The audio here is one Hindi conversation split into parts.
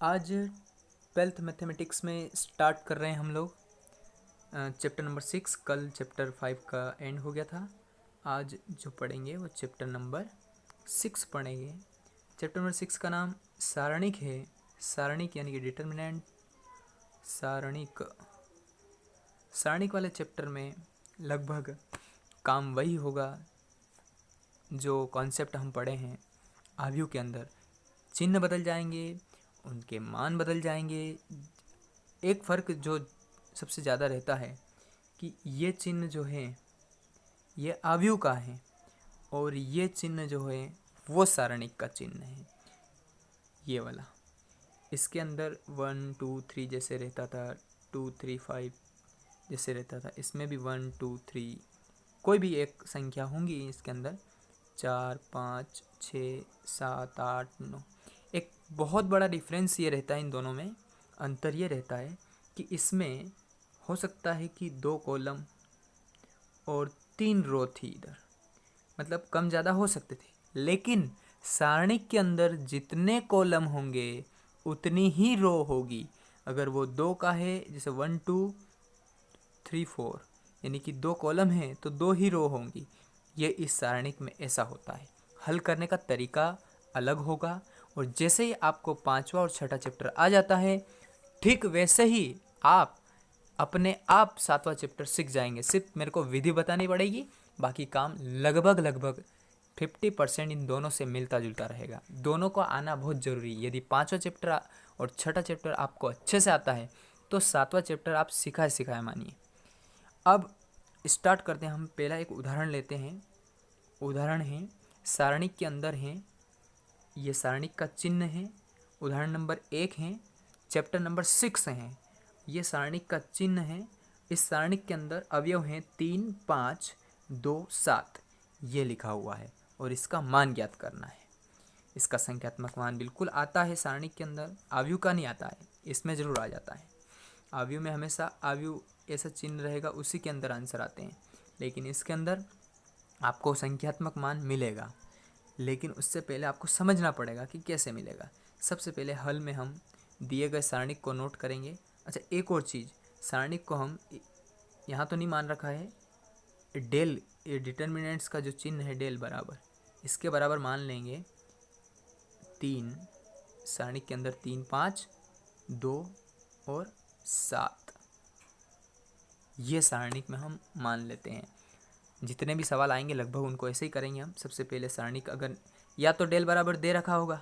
आज ट्वेल्थ मैथमेटिक्स में स्टार्ट कर रहे हैं हम लोग चैप्टर नंबर 6। कल चैप्टर 5 का एंड हो गया था। आज जो पढ़ेंगे वो चैप्टर नंबर 6 पढ़ेंगे। चैप्टर नंबर 6 का नाम सारणिक है। सारणिक यानी कि डिटर्मिनेंट। सारणिक वाले चैप्टर में लगभग काम वही होगा जो कॉन्सेप्ट हम पढ़े हैं। आव्यूह के अंदर चिन्ह बदल जाएंगे, उनके मान बदल जाएंगे। एक फ़र्क जो सबसे ज़्यादा रहता है कि ये चिन्ह जो है ये आव्यूह का है और ये चिन्ह जो है वो सारणिक का चिन्ह है, ये वाला। इसके अंदर 1 2 3 जैसे रहता था, 2 3 5 जैसे रहता था, इसमें भी 1 2 3 कोई भी एक संख्या होंगी इसके अंदर, 4 5 6 7 8 9। एक बहुत बड़ा डिफरेंस ये रहता है इन दोनों में। अंतर ये रहता है कि इसमें हो सकता है कि 2 कॉलम और 3 रो थी इधर, मतलब कम ज़्यादा हो सकते थे। लेकिन सारणिक के अंदर जितने कॉलम होंगे उतनी ही रो होगी। अगर वो 2 का है, जैसे 1 2 3 4 यानी कि 2 कॉलम हैं तो 2 ही रो होंगी। ये इस सारणिक में ऐसा होता है। हल करने का तरीका अलग होगा और जैसे ही आपको 5वां और 6ठा चैप्टर आ जाता है, ठीक वैसे ही आप अपने आप 7वां चैप्टर सीख जाएंगे। सिर्फ मेरे को विधि बतानी पड़ेगी, बाकी काम लगभग 50% इन दोनों से मिलता जुलता रहेगा। दोनों को आना बहुत ज़रूरी है। यदि 5वां चैप्टर और 6ठा चैप्टर आपको अच्छे से आता है तो 7वां चैप्टर आप सिखाए मानिए। अब स्टार्ट करते हैं। हम पहला एक उदाहरण लेते हैं। उदाहरण है सारणिक के अंदर है, ये सारणिक का चिन्ह है। उदाहरण नंबर 1 है, चैप्टर नंबर 6 है। ये सारणिक का चिन्ह है। इस सारणिक के अंदर अवयव हैं 3 5 2 7, ये लिखा हुआ है और इसका मान ज्ञात करना है। इसका संख्यात्मक मान बिल्कुल आता है सारणिक के अंदर, आव्यूह का नहीं आता है। इसमें ज़रूर आ जाता है। आव्यूह में हमेशा आव्यूह ऐसा चिन्ह रहेगा, उसी के अंदर आंसर आते हैं। लेकिन इसके अंदर आपको संख्यात्मक मान मिलेगा, लेकिन उससे पहले आपको समझना पड़ेगा कि कैसे मिलेगा। सबसे पहले हल में हम दिए गए सारणिक को नोट करेंगे। अच्छा, एक और चीज़, सारणिक को हम यहाँ तो नहीं मान रखा है, डेल, ये डिटर्मिनेंट्स का जो चिन्ह है डेल बराबर, इसके बराबर मान लेंगे 3। सारणिक के अंदर 3 5 2 और 7, ये सारणिक में हम मान लेते हैं। जितने भी सवाल आएंगे लगभग उनको ऐसे ही करेंगे हम। सबसे पहले सारणिक अगर या तो डेल बराबर दे रखा होगा,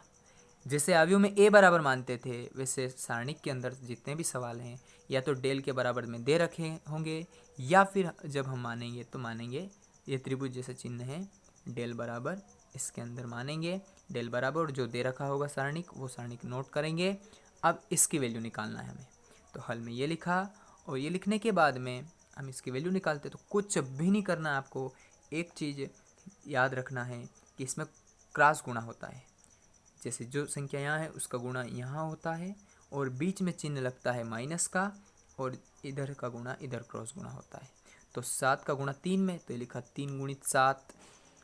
जैसे आव्यूह में ए बराबर मानते थे, वैसे सारणिक के अंदर जितने भी सवाल हैं या तो डेल के बराबर में दे रखे होंगे, या फिर जब हम मानेंगे तो मानेंगे ये त्रिभुज जैसा चिन्ह है, डेल बराबर इसके अंदर मानेंगे डेल बराबर, और जो दे रखा होगा सारणिक वो सारणिक नोट करेंगे। अब इसकी वैल्यू निकालना है हमें, तो हल में ये लिखा और ये लिखने के बाद में हम इसकी वैल्यू निकालते। तो कुछ भी नहीं करना है आपको। एक चीज़ याद रखना है कि इसमें क्रॉस गुणा होता है। जैसे जो संख्या यहाँ है उसका गुणा यहाँ होता है और बीच में चिन्ह लगता है माइनस का, और इधर का गुणा इधर क्रॉस गुणा होता है। तो 7 का गुणा 3 में, तो ये लिखा 3 गुणित 7।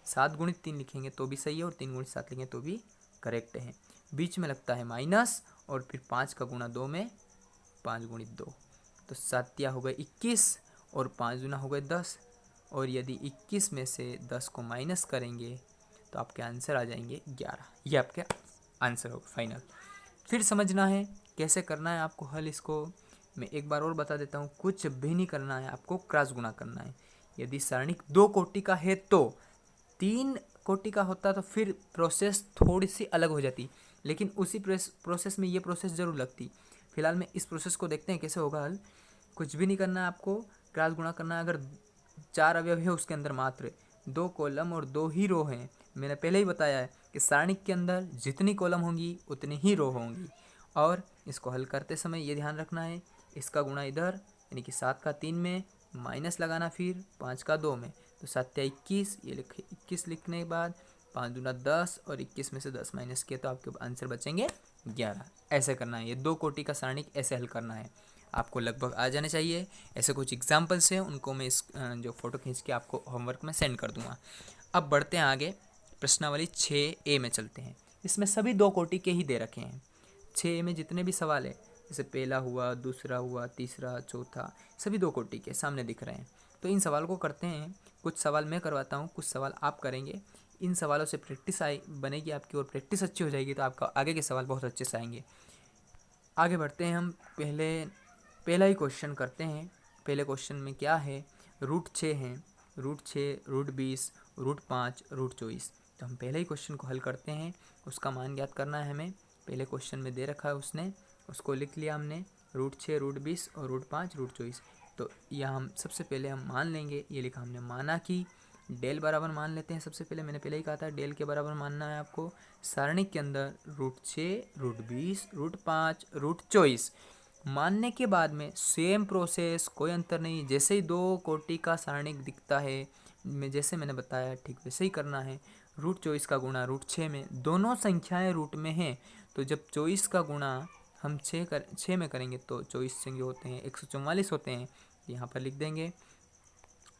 7 गुणित 3 लिखेंगे तो भी सही है और 3 गुणित 7 लिखेंगे तो भी करेक्ट है। बीच में लगता है माइनस, और फिर 5 का गुणा 2 में, 5 गुणित 2, तो 7 हो गए 21 और 5 गुना हो गए 10। और यदि 21 में से 10 को माइनस करेंगे तो आपके आंसर आ जाएंगे 11। ये आपके आंसर होगा फाइनल। फिर समझना है कैसे करना है आपको हल। इसको मैं एक बार और बता देता हूँ। कुछ भी नहीं करना है, आपको क्रॉस गुणा करना है। यदि सारणिक 2 कोटि का है तो 3 कोटि का होता तो फिर प्रोसेस थोड़ी सी अलग हो जाती, लेकिन उसी प्रोसेस में ये प्रोसेस ज़रूर लगती। फिलहाल में इस प्रोसेस को देखते हैं कैसे होगा हल। कुछ भी नहीं करना है आपको, क्रॉस गुणा करना है। अगर 4 अवयव है उसके अंदर मात्र 2 कॉलम और 2 ही रो हैं, मैंने पहले ही बताया है कि सारणिक के अंदर जितनी कॉलम होंगी उतनी ही रो होंगी। और इसको हल करते समय ये ध्यान रखना है, इसका गुणा इधर यानी कि 7 का 3 में, माइनस लगाना फिर 5 का 2 में, तो 7 या 21, ये लिखे 21 लिखने के बाद 5 दूना 10 और 21 में से 10 माइनस किया तो आपके आंसर बचेंगे 11। ऐसे करना है। ये 2 कोटि का सारणिक ऐसे हल करना है, आपको लगभग आ जाने चाहिए। ऐसे कुछ एग्जाम्पल्स हैं, उनको मैं इस जो फ़ोटो खींच के आपको होमवर्क में सेंड कर दूंगा। अब बढ़ते हैं आगे, प्रश्नावली 6A में चलते हैं। इसमें सभी 2 कोटि के ही दे रखे हैं। 6 में जितने भी सवाल है, जैसे पहला हुआ, दूसरा हुआ, तीसरा, चौथा, सभी 2 कोटि के सामने दिख रहे हैं। तो इन सवालों को करते हैं। कुछ सवाल मैं करवाता हूँ, कुछ सवाल आप करेंगे। इन सवालों से प्रैक्टिस बनेगी आपकी, और प्रैक्टिस अच्छी हो जाएगी तो आपका आगे के सवाल बहुत अच्छे से आएंगे। आगे बढ़ते हैं हम। पहला ही क्वेश्चन करते हैं। पहले क्वेश्चन में क्या है, √6 है, √6, √20, √5, √24। तो हम पहले ही क्वेश्चन को हल करते हैं। उसका मान ज्ञात करना है हमें। पहले क्वेश्चन में दे रखा है उसने, उसको लिख लिया हमने, √6, √20 और √5, √24। तो यह हम सबसे पहले हम मान लेंगे, ये लिखा हमने, माना कि डेल बराबर मान लेते हैं। सबसे पहले मैंने पहले ही कहा था डेल के बराबर मानना है आपको। सारणी के अंदर √6, √20, √5, √24 मानने के बाद में सेम प्रोसेस, कोई अंतर नहीं। जैसे ही 2 कोटि का सारणिक दिखता है, जैसे मैंने बताया ठीक वैसे ही करना है। √24 का गुणा √6 में, दोनों संख्याएं रूट में हैं, तो जब 24 का गुणा हम 6 में करेंगे तो 24 संख्या होते हैं 144 होते हैं, यहाँ पर लिख देंगे।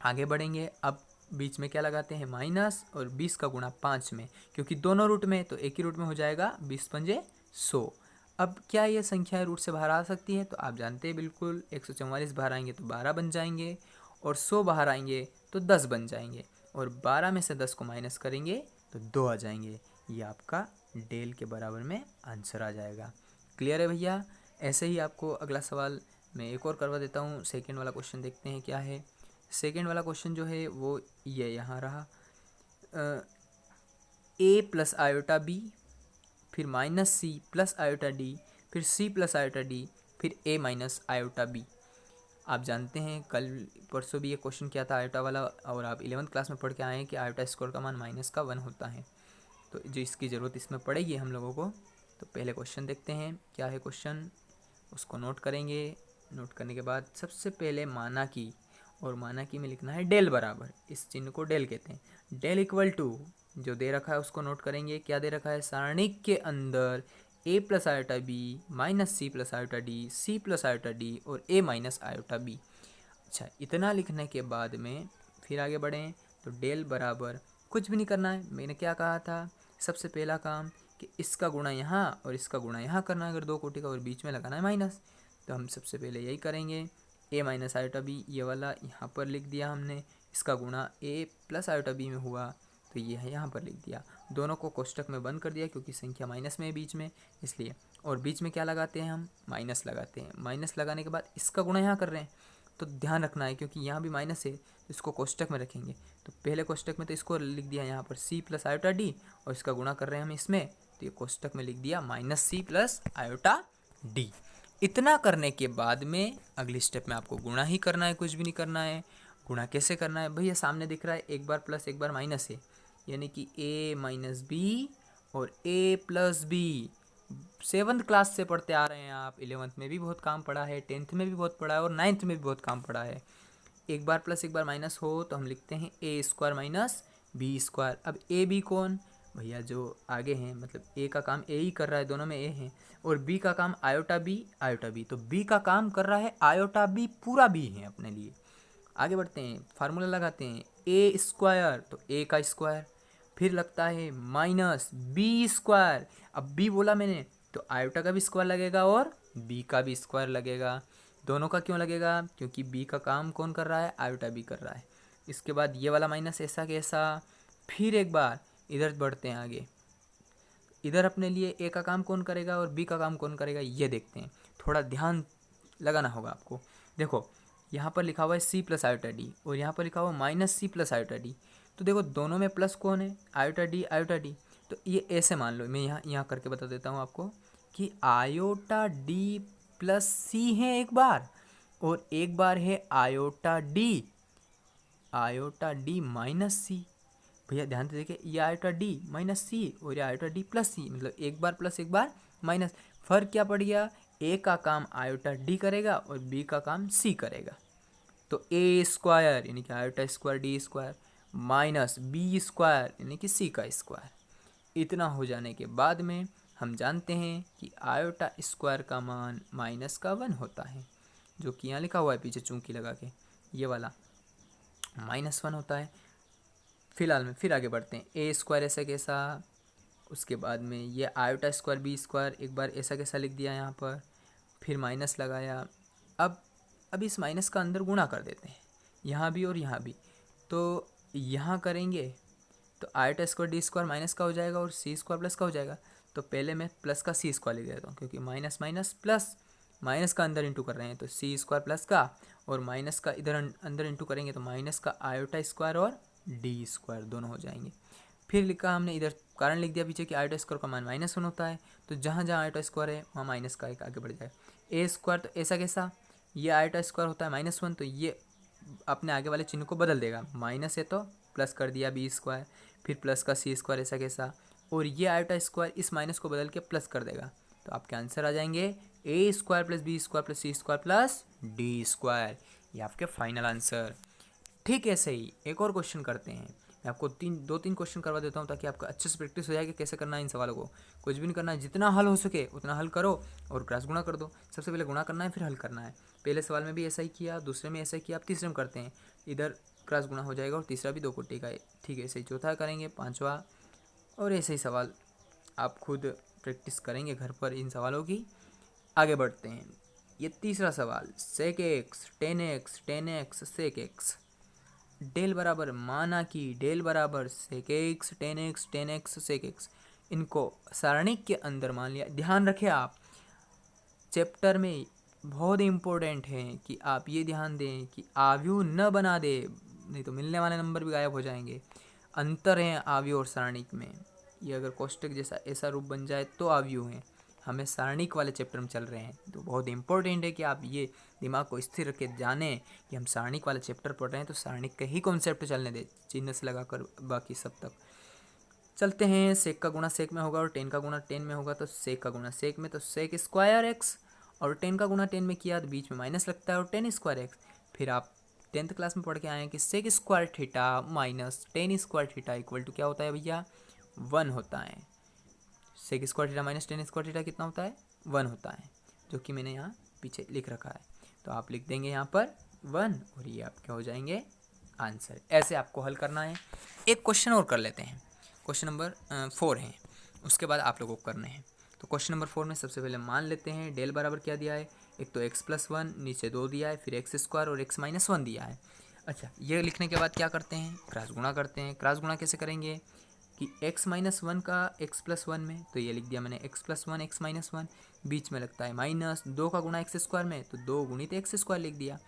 आगे बढ़ेंगे। अब बीच में क्या लगाते हैं, माइनस, और 20 का गुणा 5 में, क्योंकि दोनों रूट में तो एक ही रूट में हो जाएगा, 20 पंजे 100। अब क्या ये संख्या रूट से बाहर आ सकती है, तो आप जानते हैं बिल्कुल, 144 बाहर आएंगे तो 12 बन जाएंगे, और 100 बाहर आएंगे तो 10 बन जाएंगे, और 12 में से 10 को माइनस करेंगे तो 2 आ जाएंगे। ये आपका डेल के बराबर में आंसर आ जाएगा। क्लियर है भैया? ऐसे ही आपको अगला सवाल मैं एक और करवा देता हूँ। सेकेंड वाला क्वेश्चन देखते हैं क्या है। सेकेंड वाला क्वेश्चन जो है वो ये यहाँ रहा, a प्लस आयोटा बी, फिर minus C plus iota D, फिर सी प्लस आयोटा डी, फिर a माइनस आयोटा बी। आप जानते हैं कल परसों भी ये क्वेश्चन किया था आयोटा वाला, और आप 11th क्लास में पढ़ के आए हैं कि आयोटा स्क्वायर का मान -1 होता है। तो जो इसकी ज़रूरत इसमें पड़ेगी हम लोगों को। तो पहले क्वेश्चन देखते हैं क्या है क्वेश्चन, उसको नोट करेंगे। नोट करने के बाद सबसे पहले माना कि, और माना कि में लिखना है डेल बराबर, इस चिन्ह को डेल कहते हैं। डेल इक्वल टू जो दे रखा है उसको नोट करेंगे। क्या दे रखा है, सारणिक के अंदर a plus iota B minus C plus iota D, C plus iota D और a माइनस आयोटा बी। अच्छा, इतना लिखने के बाद में फिर आगे बढ़ें तो डेल बराबर कुछ भी नहीं करना है। मैंने क्या कहा था, सबसे पहला काम कि इसका गुणा यहाँ और इसका गुणा यहाँ करना है अगर 2 कोटि का, और बीच में लगाना है माइनस। तो हम सबसे पहले यही करेंगे। a माइनस आयोटा बी ये वाला यहाँ पर लिख दिया हमने, इसका गुणा a प्लस आयोटा बी में हुआ तो ये है यहाँ पर लिख दिया। दोनों को कोष्टक में बंद कर दिया क्योंकि संख्या माइनस में है बीच में, इसलिए। और बीच में क्या लगाते हैं हम, माइनस लगाते हैं। माइनस लगाने के बाद इसका गुणा यहाँ कर रहे हैं, तो ध्यान रखना है क्योंकि यहाँ भी माइनस है, तो इसको कोष्टक में रखेंगे। तो पहले कोष्टक में तो इसको लिख दिया यहाँ पर सी प्लस आयोटा डी, और इसका गुणा कर रहे हैं हम इसमें, तो ये कोष्टक में लिख दिया minus C plus iota D. इतना करने के बाद में अगली स्टेप में आपको गुणा ही करना है, कुछ भी नहीं करना है। गुणा कैसे करना है भैया, सामने दिख रहा है एक बार प्लस एक बार माइनस है, यानी कि a माइनस बी और a plus B. 7th class से पढ़ते आ रहे हैं आप, 11th में भी बहुत काम पड़ा है, 10th में भी बहुत पढ़ा है, और 9th में भी बहुत काम पड़ा है। एक बार प्लस एक बार माइनस हो तो हम लिखते हैं a square minus B square. अब a b कौन भैया, जो आगे हैं, मतलब a का काम a ही कर रहा है, दोनों में a है, और b का काम आयोटा b। तो b का काम कर रहा है आयोटा b, पूरा b है अपने लिए। आगे बढ़ते हैं, फार्मूला लगाते हैं, a स्क्वायर तो a का स्क्वायर, फिर लगता है माइनस बी स्क्वायर। अब b बोला मैंने तो आयोटा का भी स्क्वायर लगेगा और b का भी स्क्वायर लगेगा। दोनों का क्यों लगेगा, क्योंकि b का काम कौन कर रहा है, आयोटा b कर रहा है। इसके बाद ये वाला माइनस ऐसा कैसा, फिर एक बार इधर बढ़ते हैं आगे। इधर अपने लिए a का काम कौन करेगा और b का काम कौन करेगा ये देखते हैं। थोड़ा ध्यान लगाना होगा आपको। देखो यहाँ पर लिखा हुआ है सी प्लस आयोटा डी, और यहाँ पर लिखा हुआ minus C plus iota D. तो देखो दोनों में प्लस कौन है, आयोटा डी। तो ये ऐसे मान लो, मैं यहाँ करके बता देता हूँ आपको कि आयोटा डी प्लस सी है एक बार, और एक बार है आयोटा डी माइनस सी। भैया ध्यान से देखिए, ये आयोटा डी माइनस सी और ये आयोटा डी प्लस सी, मतलब एक बार प्लस एक बार माइनस। फर्क क्या पड़ गया, ए का काम आयोटा डी करेगा और बी का काम सी करेगा। तो ए स्क्वायर यानी कि iota square D square minus B square यानी कि सी का स्क्वायर। इतना हो जाने के बाद में हम जानते हैं कि आयोटा स्क्वायर का मान -1 होता है, जो कि यहाँ लिखा हुआ है पीछे चूंकि लगा के, ये वाला -1 होता है। फिलहाल में फिर आगे बढ़ते हैं, ए स्क्वायर ऐसे कैसा, उसके बाद में ये आयोटा स्क्वायर बी स्क्वायर एक बार ऐसा कैसा लिख दिया यहाँ पर, फिर माइनस लगाया। अब इस माइनस का अंदर गुणा कर देते हैं, यहाँ भी और यहाँ भी। तो यहाँ करेंगे तो iota square D square minus का हो जाएगा और सी स्क्वायर प्लस का हो जाएगा। तो पहले मैं प्लस का सी स्क्वायर लिख देता हूँ, क्योंकि माइनस माइनस प्लस, माइनस का अंदर इंटू कर रहे हैं तो सी स्क्वायर प्लस का, और माइनस का इधर अंदर इंटू करेंगे तो माइनस का आयोटा स्क्वायर और डी स्क्वायर दोनों हो जाएंगे। फिर लिखा हमने इधर कारण लिख दिया पीछे कि आयोटा स्क्वायर का मान -1 होता है, तो जहाँ जहाँ आयोटा स्क्वायर है वहाँ माइनस का एक आगे बढ़ जाए। ए स्क्वायर तो ऐसा कैसा, ये आयोटा स्क्वायर होता है -1, तो ये अपने आगे वाले चिन्ह को बदल देगा, माइनस है तो प्लस कर दिया बी स्क्वायर, फिर प्लस का सी स्क्वायर ऐसा कैसा, और ये आयोटा स्क्वायर इस माइनस को बदल के प्लस कर देगा। तो आपके आंसर आ जाएंगे A square plus B square plus C square plus D square. ये आपके फाइनल आंसर। ठीक है, सही। एक और क्वेश्चन करते हैं। मैं आपको दो तीन क्वेश्चन करवा देता हूँ ताकि आपका अच्छे से प्रैक्टिस हो जाए कि कैसे करना है इन सवालों को। कुछ भी नहीं करना है, जितना हल हो सके उतना हल करो और क्रॉस गुणा कर दो। सबसे पहले गुणा करना है फिर हल करना है। पहले सवाल में भी ऐसा ही किया, दूसरे में ऐसा ही किया, अब तीसरे में करते हैं। इधर क्रॉस गुणा हो जाएगा और तीसरा भी 2 कोटि का है। ठीक है, ऐसे ही चौथा करेंगे, पाँचवा, और ऐसे ही सवाल आप खुद प्रैक्टिस करेंगे घर पर इन सवालों की। आगे बढ़ते हैं। ये तीसरा सवाल, sec X tan X sec X, del बराबर माना कि डेल बराबर sec X tan X sec X, इनको सारणी के अंदर मान लिया। ध्यान रखें आप, चैप्टर में बहुत इम्पोर्टेंट है कि आप ये ध्यान दें कि आव्यूह न बना दे, नहीं तो मिलने वाले नंबर भी गायब हो जाएंगे। अंतर है आव्यूह और सारणिक में। ये अगर कोष्टक जैसा ऐसा रूप बन जाए तो आव्यूह है, हमें सारणिक वाले चैप्टर में चल रहे हैं। तो बहुत इंपॉर्टेंट है कि आप ये दिमाग को स्थिर रख के जानें कि हम सारणिक वाले चैप्टर पढ़ रहे हैं, तो सारणिक का ही कॉन्सेप्ट चलने दें, चिन्ह से लगाकर बाकी सब तक चलते हैं। सेक का गुणा सेक में होगा और टेन का गुणा टेन में होगा, तो सेक का गुणा सेक में तो सेक स्क्वायर एक्स, और टेन का गुणा टेन में किया तो बीच में माइनस लगता है और टेन स्क्वायर एक्स। फिर आप 10th क्लास में पढ़ के आए हैं कि sec square theta minus tan square theta equal to क्या होता है भैया, 1 होता है। Sec square theta minus tan square theta कितना होता है, 1 होता है, जो कि मैंने यहाँ पीछे लिख रखा है। तो आप लिख देंगे यहाँ पर 1 और ये आपके हो जाएंगे आंसर। ऐसे आपको हल करना है। एक क्वेश्चन और कर लेते हैं, क्वेश्चन नंबर 4 है, उसके बाद आप लोगों को करने हैं। तो क्वेश्चन नंबर 4 में सबसे पहले मान लेते हैं डेल बराबर क्या दिया है, एक तो x + 1, नीचे 2 दिया है, फिर एक्स स्क्वायर और x - 1 दिया है। अच्छा, ये लिखने के बाद क्या करते हैं, क्रॉस गुणा करते हैं। क्रॉस गुणा कैसे करेंगे कि x - 1 का x + 1 में, तो ये लिख दिया मैंने x + 1 x - 1, बीच में लगता है माइनस, 2 का गुणा एक्स स्क्वायर में तो 2 गुणित एक्स स्क्वायर लिख दिया।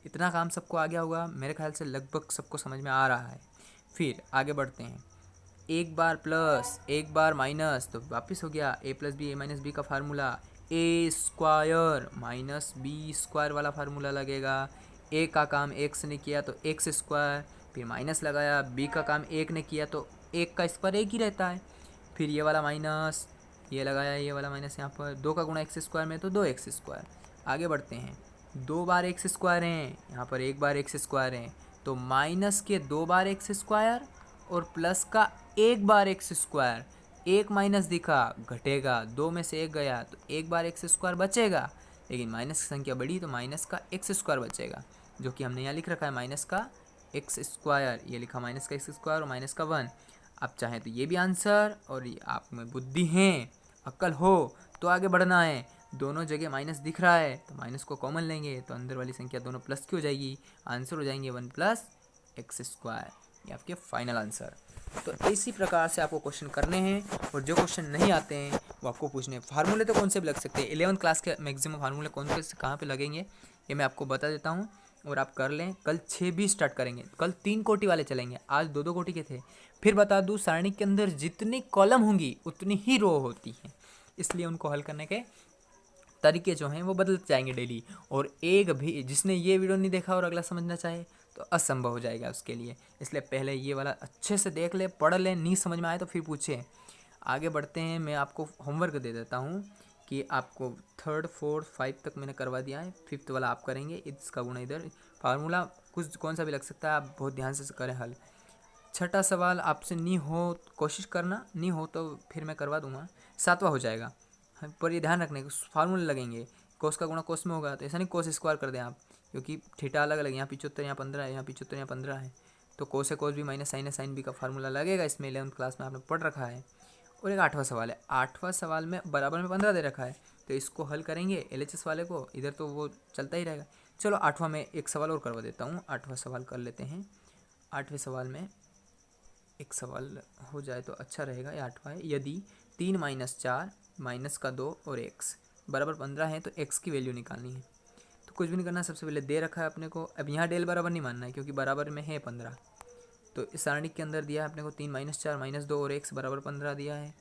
इतना काम सबको आ गया होगा, मेरे ख्याल से लगभग सबको समझ में आ रहा है। फिर आगे बढ़ते हैं, एक बार प्लस एक बार माइनस, तो वापस हो गया a + b a - b का formula, a square minus B square वाला फार्मूला लगेगा। a का काम x ने किया तो एक्स स्क्वायर, फिर माइनस लगाया, b का काम 1 ने किया तो 1 का स्क्वायर 1 ही रहता है। फिर ये वाला माइनस, ये लगाया, ये वाला माइनस, यहाँ पर 2 का गुणा एक्स स्क्वायर में तो 2x स्क्वायर। आगे बढ़ते हैं, 2 बार एक्स स्क्वायर हैं, यहाँ पर 1 बार एक्स स्क्वायर हैं, तो माइनस के 2 बार एक्स स्क्वायर और प्लस का 1 बार एक्स स्क्वायर। एक माइनस दिखा घटेगा, 2 में से 1 गया तो 1 बार एक्स स्क्वायर बचेगा, लेकिन माइनस की संख्या बढ़ी तो माइनस का एक्स स्क्वायर बचेगा, जो कि हमने यहाँ लिख रखा है माइनस का एक्स स्क्वायर। ये लिखा माइनस का एक्स स्क्वायर और माइनस का 1। आप चाहें तो ये भी आंसर, और ये आप में बुद्धि है, अक्ल हो तो आगे बढ़ना है। दोनों जगह माइनस दिख रहा है तो माइनस को कॉमन लेंगे तो अंदर वाली संख्या दोनों प्लस की हो जाएगी, आंसर हो जाएंगे 1 + एक्स स्क्वायर। ये आपके फाइनल आंसर। तो इसी प्रकार से आपको क्वेश्चन करने हैं, और जो क्वेश्चन नहीं आते हैं वो आपको पूछने हैं। फार्मूले तो कौन से भी लग सकते हैं, 11th क्लास के मैक्सिमम फार्मूले कौन से कहाँ पे लगेंगे ये मैं आपको बता देता हूँ, और आप कर लें। कल 6 भी स्टार्ट करेंगे, कल 3 कोटि वाले चलेंगे, आज 2-2 कोटि के थे। फिर बता दूँ, सारणी के अंदर जितनी कॉलम होंगी उतनी ही रो होती हैं, इसलिए उनको हल करने के तरीके जो हैं वो बदलते जाएंगे डेली। और एक भी जिसने ये वीडियो नहीं देखा और अगला समझना चाहे तो असंभव हो जाएगा उसके लिए, इसलिए पहले ये वाला अच्छे से देख ले, पढ़ ले, नहीं समझ में आए तो फिर पूछे। आगे बढ़ते हैं, मैं आपको होमवर्क दे देता हूँ कि आपको 3rd 4th 5 तक मैंने करवा दिया है, 5th वाला आप करेंगे। इसका गुणा इधर, फार्मूला कुछ कौन सा भी लग सकता है, आप बहुत ध्यान से करें हल। 6ठा सवाल आपसे नहीं हो कोशिश करना, नहीं हो तो फिर मैं करवा दूंगा, 7वां हो जाएगा। पर ये ध्यान रखने फार्मूले लगेंगे, कोस का गुणा कोस में होगा, तो ऐसा नहीं कोस स्क्वायर कर दें आप, क्योंकि थीटा अलग अलग, यहाँ 75 यहाँ 15 है, यहाँ 75 यहाँ 15 है, तो कोस है कोस भी माइनस साइन है साइन भी का फार्मूला लगेगा इसमें, 11th क्लास में आपने पढ़ रखा है। और एक 8वां सवाल है। 8वां सवाल में बराबर में 15 दे रखा है, तो इसको हल करेंगे LHS वाले को, इधर तो वो चलता ही रहेगा। चलो 8वां में एक सवाल और करवा देता हूँ, 8वां सवाल कर लेते हैं। 8वें सवाल में एक सवाल हो जाए तो अच्छा रहेगा। ये 8वां है, यदि 3 - 4 - 2 और x बराबर 15 है तो x की वैल्यू निकालनी है। तो कुछ भी नहीं करना, सबसे पहले दे रखा है अपने को, अब यहाँ डेल बराबर नहीं मानना है क्योंकि बराबर में है 15। तो इस सारणी के अंदर दिया है अपने को 3 - 4 - 2 और x बराबर 15 दिया है।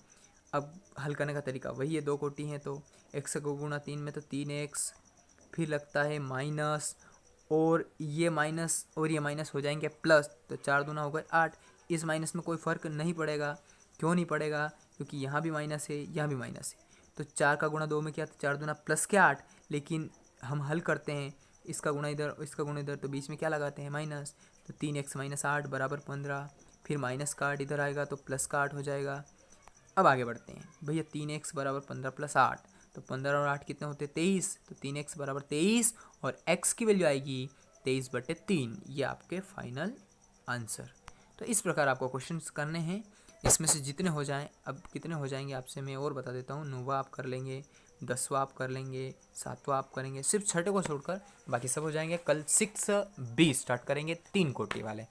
अब हल करने का तरीका वही है, 2 कोटि हैं तो x को गुणा 3 में तो 3x, फिर लगता है माइनस, और ये माइनस और ये माइनस हो जाएंगे प्लस, तो 4 दूना हो गए 8। इस माइनस में कोई फ़र्क नहीं पड़ेगा, क्यों नहीं पड़ेगा, क्योंकि यहाँ भी माइनस है यहाँ भी माइनस है। तो 4 का गुणा 2 में क्या, 4 दूना प्लस के 8, लेकिन हम हल करते हैं इसका गुणा इधर इसका गुणा इधर, तो बीच में क्या लगाते हैं माइनस, तो 3x - 8 बराबर 15, फिर माइनस का 8 इधर आएगा तो प्लस का 8 हो जाएगा। अब आगे बढ़ते हैं भैया, 3x बराबर 15 + 8, तो 15 और 8 कितने होते हैं 23, तो 3x बराबर 23 और x की वैल्यू आएगी 23/3। ये आपके फाइनल आंसर। तो इस प्रकार आपको क्वेश्चंस करने हैं, इसमें से जितने हो जाएं, अब कितने हो जाएंगे आपसे मैं और बता देता हूँ। 9वां आप कर लेंगे, 10वां आप कर लेंगे, 7वां आप करेंगे, सिर्फ 6ठे को छोड़कर बाकी सब हो जाएंगे। कल 6B स्टार्ट करेंगे 3 कोटि वाले।